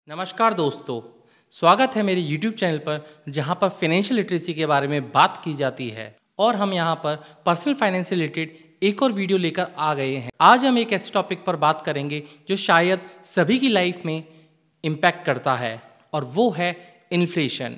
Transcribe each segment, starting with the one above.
नमस्कार दोस्तों, स्वागत है मेरे YouTube चैनल पर जहां पर फाइनेंशियल लिटरेसी के बारे में बात की जाती है और हम यहां पर पर्सनल फाइनेंस से रिलेटेड एक और वीडियो लेकर आ गए हैं। आज हम एक ऐसे टॉपिक पर बात करेंगे जो शायद सभी की लाइफ में इम्पैक्ट करता है और वो है इन्फ्लेशन।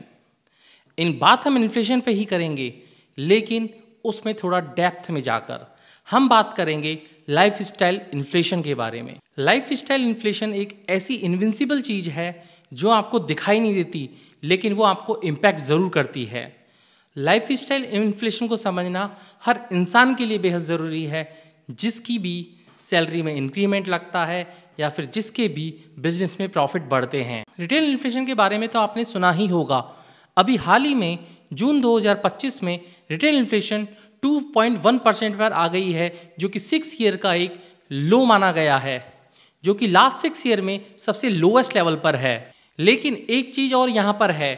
बात हम इन्फ्लेशन पे ही करेंगे, लेकिन उसमें थोड़ा डेप्थ में जाकर हम बात करेंगे लाइफ स्टाइल इन्फ्लेशन के बारे में। लाइफ स्टाइल इन्फ्लेशन एक ऐसी इनविंसिबल चीज़ है जो आपको दिखाई नहीं देती, लेकिन वो आपको इम्पैक्ट ज़रूर करती है। लाइफ स्टाइल इन्फ्लेशन को समझना हर इंसान के लिए बेहद ज़रूरी है, जिसकी भी सैलरी में इंक्रीमेंट लगता है या फिर जिसके भी बिजनेस में प्रॉफिट बढ़ते हैं। रिटेल इन्फ्लेशन के बारे में तो आपने सुना ही होगा। अभी हाल ही में जून 2025 में रिटेल इन्फ्लेशन 2.1% पर आ गई है, जो कि 6 ईयर का एक लो माना गया है, जो कि लास्ट 6 ईयर में सबसे लोएस्ट लेवल पर है। लेकिन एक चीज़ और यहाँ पर है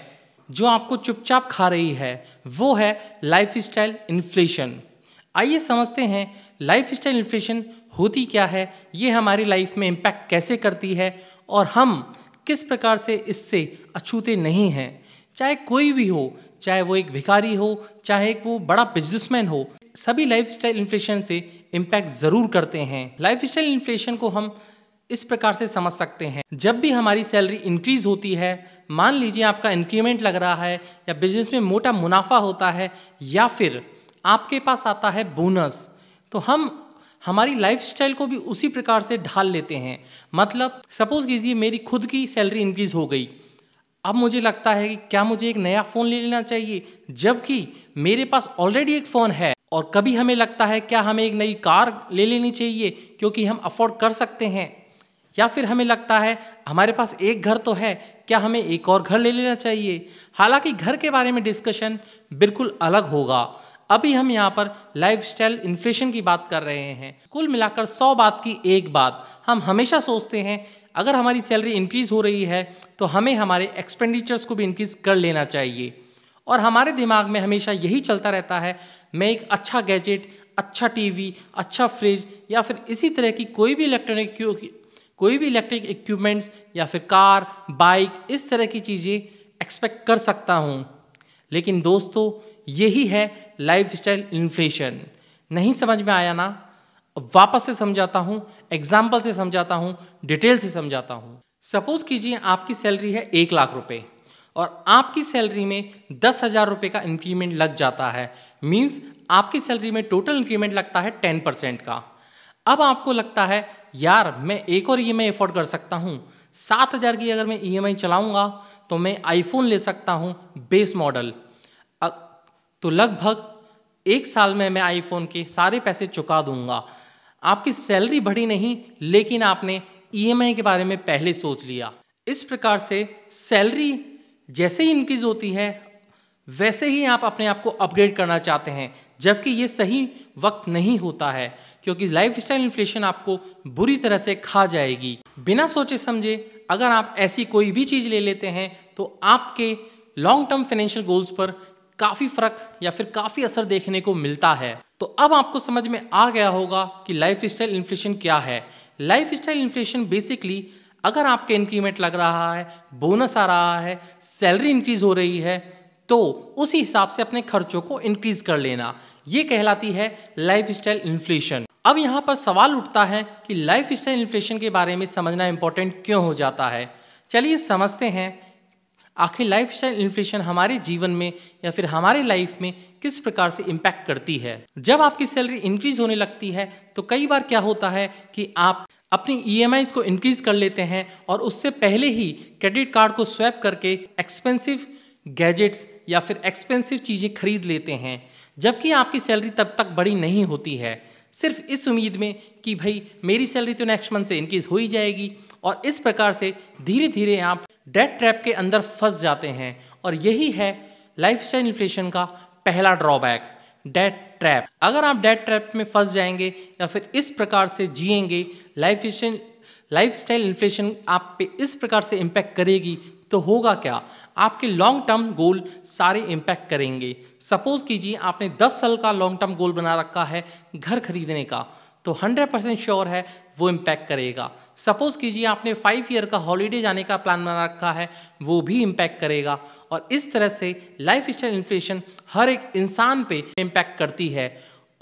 जो आपको चुपचाप खा रही है, वो है लाइफ स्टाइल इन्फ्लेशन। आइए समझते हैं लाइफ स्टाइल इन्फ्लेशन होती क्या है, ये हमारी लाइफ में इम्पैक्ट कैसे करती है और हम किस प्रकार से इससे अछूते नहीं हैं। चाहे कोई भी हो, चाहे वो एक भिखारी हो, चाहे एक वो बड़ा बिजनेसमैन हो, सभी लाइफ स्टाइल इन्फ्लेशन से इम्पैक्ट ज़रूर करते हैं। लाइफ स्टाइल इन्फ्लेशन को हम इस प्रकार से समझ सकते हैं, जब भी हमारी सैलरी इंक्रीज होती है, मान लीजिए आपका इंक्रीमेंट लग रहा है या बिजनेस में मोटा मुनाफा होता है या फिर आपके पास आता है बोनस, तो हम हमारी लाइफ स्टाइल को भी उसी प्रकार से ढाल लेते हैं। मतलब सपोज कीजिए मेरी खुद की सैलरी इंक्रीज हो गई, अब मुझे लगता है कि क्या मुझे एक नया फ़ोन ले लेना चाहिए, जबकि मेरे पास ऑलरेडी एक फ़ोन है। और कभी हमें लगता है क्या हमें एक नई कार ले लेनी चाहिए क्योंकि हम अफोर्ड कर सकते हैं, या फिर हमें लगता है हमारे पास एक घर तो है, क्या हमें एक और घर ले लेना चाहिए। हालांकि घर के बारे में डिस्कशन बिल्कुल अलग होगा। अभी हम यहाँ पर लाइफ स्टाइल इन्फ्लेशन की बात कर रहे हैं। कुल मिलाकर 100 बात की एक बात, हम हमेशा सोचते हैं अगर हमारी सैलरी इंक्रीज हो रही है तो हमें हमारे एक्सपेंडिचर्स को भी इंक्रीज कर लेना चाहिए। और हमारे दिमाग में हमेशा यही चलता रहता है, मैं एक अच्छा गैजेट, अच्छा टीवी, अच्छा फ्रिज या फिर इसी तरह की कोई भी इलेक्ट्रिक इक्विपमेंट्स या फिर कार, बाइक, इस तरह की चीज़ें एक्सपेक्ट कर सकता हूँ। लेकिन दोस्तों, यही है लाइफ स्टाइल इन्फ्लेशन। नहीं समझ में आया ना? वापस से समझाता हूँ, एग्जाम्पल से समझाता हूँ, डिटेल से समझाता हूँ। सपोज कीजिए आपकी सैलरी है 1 लाख रुपए और आपकी सैलरी में 10,000 रुपये का इंक्रीमेंट लग जाता है। मीन्स आपकी सैलरी में टोटल इंक्रीमेंट लगता है 10% का। अब आपको लगता है यार मैं एक और EMI अफोर्ड कर सकता हूँ, 7,000 की अगर मैं EMI चलाऊँगा तो मैं आईफोन ले सकता हूँ बेस मॉडल। तो लगभग 1 साल में मैं आईफोन के सारे पैसे चुका दूंगा। आपकी सैलरी बढ़ी नहीं, लेकिन आपने EMI के बारे में पहले सोच लिया। इस प्रकार से सैलरी जैसे ही इंक्रीज होती है वैसे ही आप अपने आप को अपग्रेड करना चाहते हैं, जबकि ये सही वक्त नहीं होता है, क्योंकि लाइफ स्टाइल इन्फ्लेशन आपको बुरी तरह से खा जाएगी। बिना सोचे समझे अगर आप ऐसी कोई भी चीज़ ले लेते हैं तो आपके लॉन्ग टर्म फाइनेंशियल गोल्स पर काफ़ी फर्क या फिर काफ़ी असर देखने को मिलता है। तो अब आपको समझ में आ गया होगा कि लाइफ स्टाइल इन्फ्लेशन क्या है। लाइफ स्टाइल इन्फ्लेशन बेसिकली अगर आपके इंक्रीमेंट लग रहा है, बोनस आ रहा है, सैलरी इंक्रीज हो रही है, तो उसी हिसाब से अपने खर्चों को इंक्रीज कर लेना, ये कहलाती है लाइफ स्टाइल इन्फ्लेशन। अब यहाँ पर सवाल उठता है कि लाइफ स्टाइल इन्फ्लेशन के बारे में समझना इंपॉर्टेंट क्यों हो जाता है। चलिए समझते हैं आखिर लाइफ स्टाइल इन्फ्लेशन हमारे जीवन में या फिर हमारे लाइफ में किस प्रकार से इम्पैक्ट करती है। जब आपकी सैलरी इंक्रीज होने लगती है तो कई बार क्या होता है कि आप अपनी EMIs को इंक्रीज कर लेते हैं और उससे पहले ही क्रेडिट कार्ड को स्वैप करके एक्सपेंसिव गैजेट्स या फिर एक्सपेंसिव चीज़ें खरीद लेते हैं, जबकि आपकी सैलरी तब तक बड़ी नहीं होती है, सिर्फ इस उम्मीद में कि भाई मेरी सैलरी तो नेक्स्ट मंथ से इंक्रीज हो ही जाएगी। और इस प्रकार से धीरे धीरे आप डेट ट्रैप के अंदर फंस जाते हैं। और यही है लाइफ स्टाइल इन्फ्लेशन का पहला ड्रॉबैक, डेट ट्रैप। अगर आप डेट ट्रैप में फंस जाएंगे या फिर इस प्रकार से जिएंगे, लाइफ स्टाइल इन्फ्लेशन आप पे इस प्रकार से इम्पैक्ट करेगी, तो होगा क्या, आपके लॉन्ग टर्म गोल सारे इम्पैक्ट करेंगे। सपोज कीजिए आपने 10 साल का लॉन्ग टर्म गोल बना रखा है घर खरीदने का, तो 100% श्योर है वो इम्पैक्ट करेगा। सपोज कीजिए आपने 5 ईयर का हॉलीडे जाने का प्लान बना रखा है, वो भी इम्पैक्ट करेगा। और इस तरह से लाइफ स्टाइल इन्फ्लेशन हर एक इंसान पे इम्पैक्ट करती है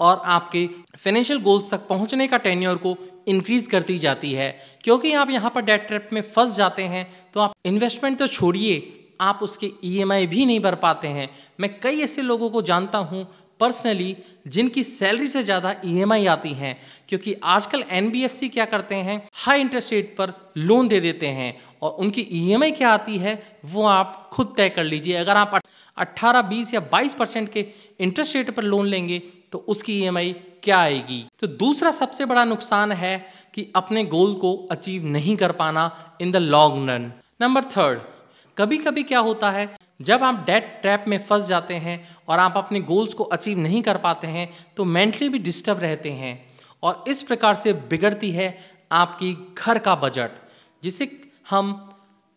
और आपके फाइनेंशियल गोल्स तक पहुंचने का टेन्योर को इंक्रीज करती जाती है। क्योंकि आप यहाँ पर डेट ट्रैप में फंस जाते हैं तो आप इन्वेस्टमेंट तो छोड़िए, आप उसके ईएमआई भी नहीं भर पाते हैं। मैं कई ऐसे लोगों को जानता हूँ पर्सनली जिनकी सैलरी से ज़्यादा ईएमआई आती हैं, क्योंकि आजकल एनबीएफसी क्या करते हैं, हाई इंटरेस्ट रेट पर लोन दे देते हैं और उनकी ईएमआई क्या आती है वो आप खुद तय कर लीजिए। अगर आप 18, 20 या 22% के इंटरेस्ट रेट पर लोन लेंगे तो उसकी ईएमआई क्या आएगी। तो दूसरा सबसे बड़ा नुकसान है कि अपने गोल को अचीव नहीं कर पाना in the long run. Number 3, कभी कभी क्या होता है जब आप डेट ट्रैप में फंस जाते हैं और आप अपने गोल्स को अचीव नहीं कर पाते हैं तो मेंटली भी डिस्टर्ब रहते हैं और इस प्रकार से बिगड़ती है आपकी घर का बजट, जिसे हम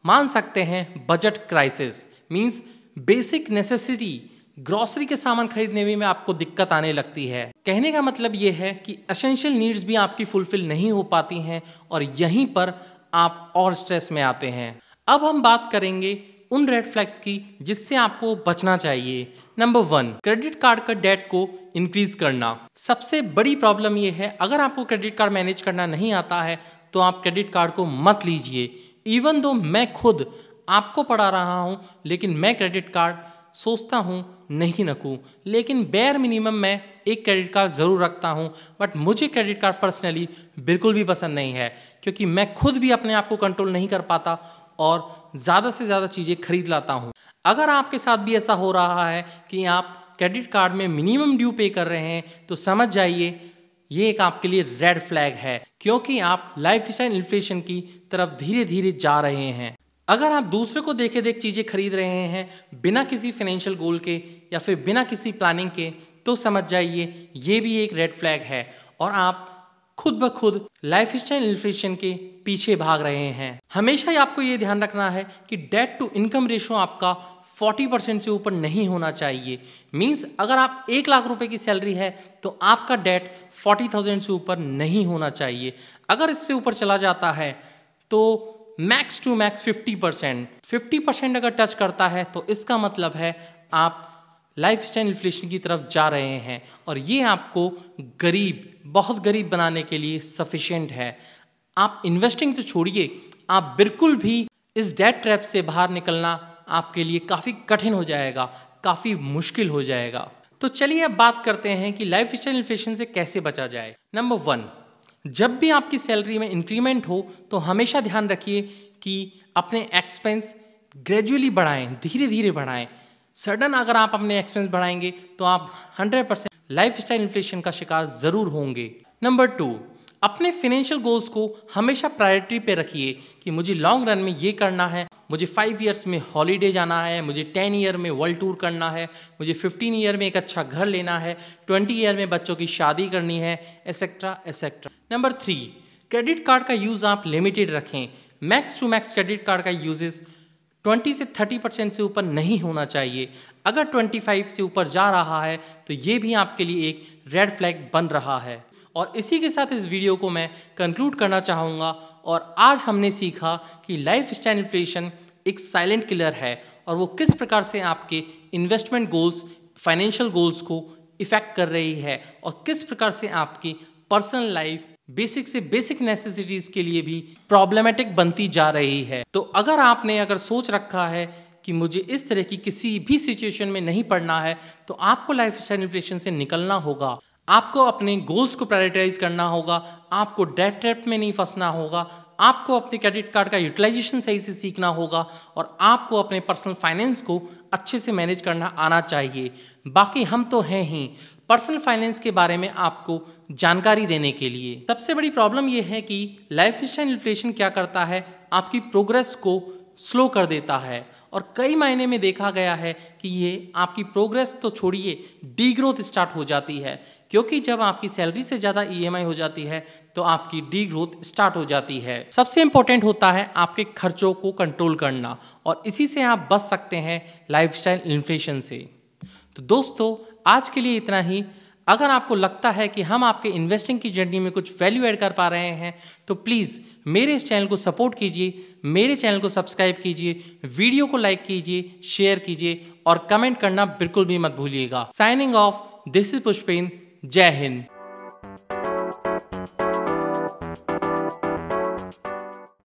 मान सकते हैं budget crisis. Means basic necessity grocery के सामान खरीदने में आपको दिक्कत आने लगती है। कहने का मतलब ये है कि एसेंशियल नीड्स भी आपकी फुलफिल नहीं हो पाती हैं और यहीं पर आप और स्ट्रेस में आते हैं। अब हम बात करेंगे उन रेड फ्लैग्स की जिससे आपको बचना चाहिए। नंबर 1, क्रेडिट कार्ड का डेट को इंक्रीज करना। सबसे बड़ी प्रॉब्लम यह है, अगर आपको क्रेडिट कार्ड मैनेज करना नहीं आता है तो आप क्रेडिट कार्ड को मत लीजिए। इवन दो मैं खुद आपको पढ़ा रहा हूं, लेकिन मैं क्रेडिट कार्ड सोचता हूं नहीं रखूं, लेकिन बेयर मिनिमम मैं एक क्रेडिट कार्ड ज़रूर रखता हूं। बट मुझे क्रेडिट कार्ड पर्सनली बिल्कुल भी पसंद नहीं है, क्योंकि मैं खुद भी अपने आप को कंट्रोल नहीं कर पाता और ज़्यादा से ज़्यादा चीज़ें खरीद लाता हूं। अगर आपके साथ भी ऐसा हो रहा है कि आप क्रेडिट कार्ड में मिनिमम ड्यू पे कर रहे हैं तो समझ जाइए ये एक आपके लिए रेड फ्लैग है, क्योंकि आप लाइफ स्टाइल इन्फ्लेशन की तरफ धीरे धीरे जा रहे हैं। अगर आप दूसरे को देखे देख चीज़ें खरीद रहे हैं बिना किसी फाइनेंशियल गोल के या फिर बिना किसी प्लानिंग के, तो समझ जाइए ये भी एक रेड फ्लैग है और आप खुद ब खुद लाइफ स्टाइल इन्फ्लेशन के पीछे भाग रहे हैं। हमेशा ही आपको ये ध्यान रखना है कि डेट टू इनकम रेशो आपका 40% से ऊपर नहीं होना चाहिए। मींस अगर आप 1 लाख रुपए की सैलरी है तो आपका डेट 40,000 से ऊपर नहीं होना चाहिए। अगर इससे ऊपर चला जाता है तो मैक्स टू मैक्स 50% अगर टच करता है तो इसका मतलब है आप लाइफ स्टाइल इन्फ्लेशन की तरफ जा रहे हैं और ये आपको गरीब, बहुत गरीब बनाने के लिए सफिशिएंट है। आप इन्वेस्टिंग तो छोड़िए, आप बिल्कुल भी इस डेट ट्रैप से बाहर निकलना आपके लिए काफ़ी कठिन हो जाएगा, काफ़ी मुश्किल हो जाएगा। तो चलिए अब बात करते हैं कि लाइफ स्टाइल इन्फ्लेशन से कैसे बचा जाए। नंबर 1, जब भी आपकी सैलरी में इंक्रीमेंट हो तो हमेशा ध्यान रखिए कि अपने एक्सपेंस ग्रेजुअली बढ़ाएं, धीरे धीरे बढ़ाएं। सडन अगर आप अपने एक्सपेंस बढ़ाएंगे तो आप 100% लाइफ स्टाइल इन्फ्लेशन का शिकार जरूर होंगे। नंबर 2, अपने फाइनेंशियल गोल्स को हमेशा प्रायोरिटी पे रखिए कि मुझे लॉन्ग रन में ये करना है, मुझे 5 ईयर्स में हॉलीडे जाना है, मुझे 10 ईयर में वर्ल्ड टूर करना है, मुझे 15 ईयर में एक अच्छा घर लेना है, 20 ईयर में बच्चों की शादी करनी है, etcetera etcetera. Number 3, credit card का यूज़ आप लिमिटेड रखें। Max to max credit card का यूजेस 20 से 30% से ऊपर नहीं होना चाहिए। अगर 25 से ऊपर जा रहा है तो ये भी आपके लिए एक रेड फ्लैग बन रहा है। और इसी के साथ इस वीडियो को मैं कंक्लूड करना चाहूँगा और आज हमने सीखा कि लाइफ स्टाइल इन्फ्लेशन एक साइलेंट किलर है और वो किस प्रकार से आपके इन्वेस्टमेंट गोल्स, फाइनेंशियल गोल्स को इफेक्ट कर रही है और किस प्रकार से आपकी पर्सनल लाइफ बेसिक से बेसिक नेसेसिटीज के लिए भी प्रॉब्लमेटिक बनती जा रही है। तो अगर सोच रखा है कि मुझे इस तरह की किसी भी सिचुएशन में नहीं पड़ना है तो आपको लाइफ स्टाइल इन्फ्लेशन से निकलना होगा। आपको अपने गोल्स को प्रायोरिटाइज करना होगा, आपको डेट ट्रैप में नहीं फंसना होगा, आपको अपने क्रेडिट कार्ड का यूटिलाइजेशन सही से सीखना होगा और आपको अपने पर्सनल फाइनेंस को अच्छे से मैनेज करना आना चाहिए। बाकी हम तो हैं ही पर्सनल फाइनेंस के बारे में आपको जानकारी देने के लिए। सबसे बड़ी प्रॉब्लम यह है कि लाइफ स्टाइल इन्फ्लेशन क्या करता है, आपकी प्रोग्रेस को स्लो कर देता है और कई मायने में देखा गया है कि ये आपकी प्रोग्रेस तो छोड़िए, डी ग्रोथ स्टार्ट हो जाती है, क्योंकि जब आपकी सैलरी से ज़्यादा ईएमआई हो जाती है तो आपकी डी ग्रोथ स्टार्ट हो जाती है। सबसे इंपॉर्टेंट होता है आपके खर्चों को कंट्रोल करना और इसी से आप बच सकते हैं लाइफस्टाइल इन्फ्लेशन से। तो दोस्तों आज के लिए इतना ही। अगर आपको लगता है कि हम आपके इन्वेस्टिंग की जर्नी में कुछ वैल्यू ऐड कर पा रहे हैं तो प्लीज़ मेरे इस चैनल को सपोर्ट कीजिए, मेरे चैनल को सब्सक्राइब कीजिए, वीडियो को लाइक कीजिए, शेयर कीजिए और कमेंट करना बिल्कुल भी मत भूलिएगा। Signing off, this is Pushpen. जय हिंद।